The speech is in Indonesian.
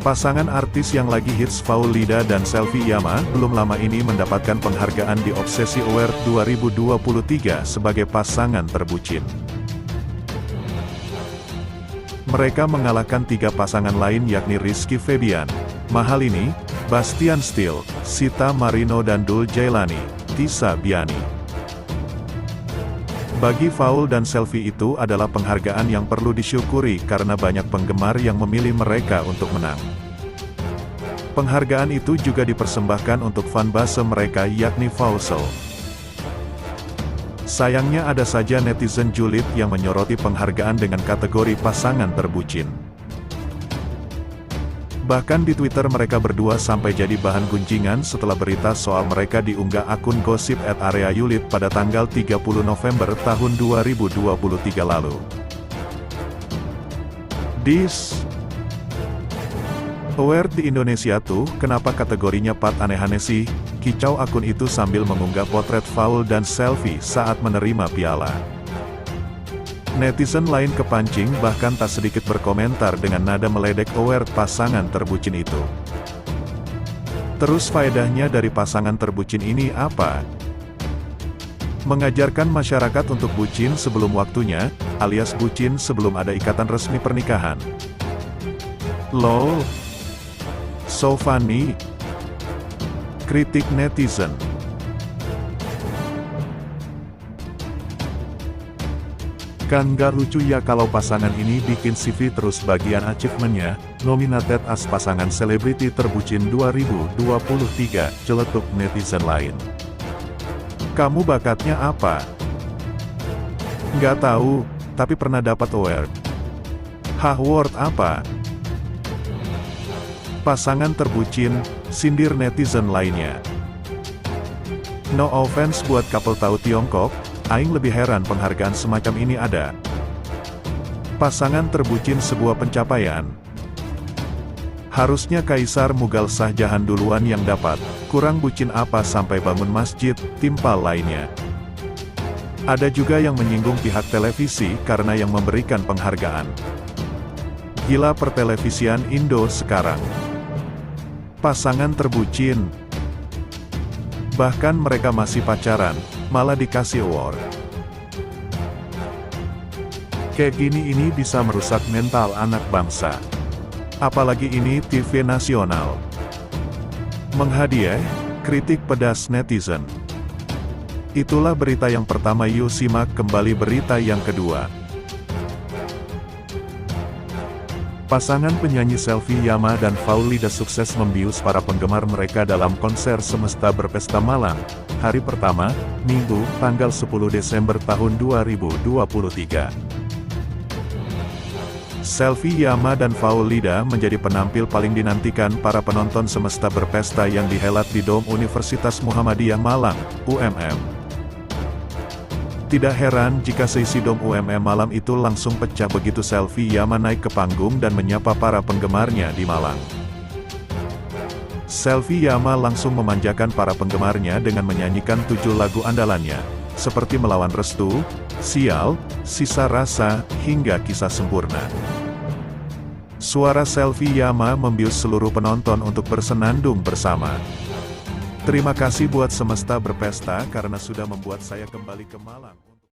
Pasangan artis yang lagi hits Faulida dan Selvi Yama belum lama ini mendapatkan penghargaan di Obsesi Award 2023 sebagai pasangan terbucin. Mereka mengalahkan 3 pasangan lain yakni Rizky Febian, Mahalini, Bastian Steele, Sita Marino dan Dul Jailani, Tisa Biani. Bagi Faul dan Selvi itu adalah penghargaan yang perlu disyukuri karena banyak penggemar yang memilih mereka untuk menang. Penghargaan itu juga dipersembahkan untuk fanbase mereka yakni Fausel. Sayangnya ada saja netizen julid yang menyoroti penghargaan dengan kategori pasangan terbucin. Bahkan di Twitter mereka berdua sampai jadi bahan gunjingan setelah berita soal mereka diunggah akun gosip @areayulid pada tanggal 30 November tahun 2023 lalu. This award di Indonesia tuh, kenapa kategorinya part aneh-aneh sih? Kicau akun itu sambil mengunggah potret Faul dan Selvi saat menerima piala. Netizen lain kepancing bahkan tak sedikit berkomentar dengan nada meledek award pasangan terbucin itu. Terus faedahnya dari pasangan terbucin ini apa? Mengajarkan masyarakat untuk bucin sebelum waktunya, alias bucin sebelum ada ikatan resmi pernikahan. Lol. So funny. Kritik netizen. Kan gak lucu ya kalau pasangan ini bikin CV terus bagian achievement-nya, nominated as pasangan selebriti terbucin 2023, celetuk netizen lain. Kamu bakatnya apa? Nggak tahu, tapi pernah dapat award. Hah, award apa? Pasangan terbucin, sindir netizen lainnya. No offense buat couple tahu Tiongkok, aing lebih heran penghargaan semacam ini ada. Pasangan terbucin sebuah pencapaian. Harusnya Kaisar Mughal Shah Jahan duluan yang dapat, kurang bucin apa sampai bangun masjid, timpal lainnya. Ada juga yang menyinggung pihak televisi karena yang memberikan penghargaan. Gila pertelevisian Indo sekarang. Pasangan terbucin. Bahkan mereka masih pacaran, malah dikasih award. Kayak gini ini bisa merusak mental anak bangsa. Apalagi ini TV nasional. Menghadiah, kritik pedas netizen. Itulah berita yang pertama, yuk simak kembali berita yang kedua. Pasangan penyanyi Selvi Yama dan Faulida sukses membius para penggemar mereka dalam konser Semesta Berpesta Malang, hari pertama, Minggu, tanggal 10 Desember tahun 2023. Selvi Yama dan Faulida menjadi penampil paling dinantikan para penonton Semesta Berpesta yang dihelat di Dom Universitas Muhammadiyah Malang, UMM. Tidak heran jika seisi Dom UMM malam itu langsung pecah begitu Selvi Yama naik ke panggung dan menyapa para penggemarnya di Malang. Selvi Yama langsung memanjakan para penggemarnya dengan menyanyikan 7 lagu andalannya, seperti Melawan Restu, Sial, Sisa Rasa, hingga Kisah Sempurna. Suara Selvi Yama membius seluruh penonton untuk bersenandung bersama. Terima kasih buat Semesta Berpesta karena sudah membuat saya kembali ke Malang.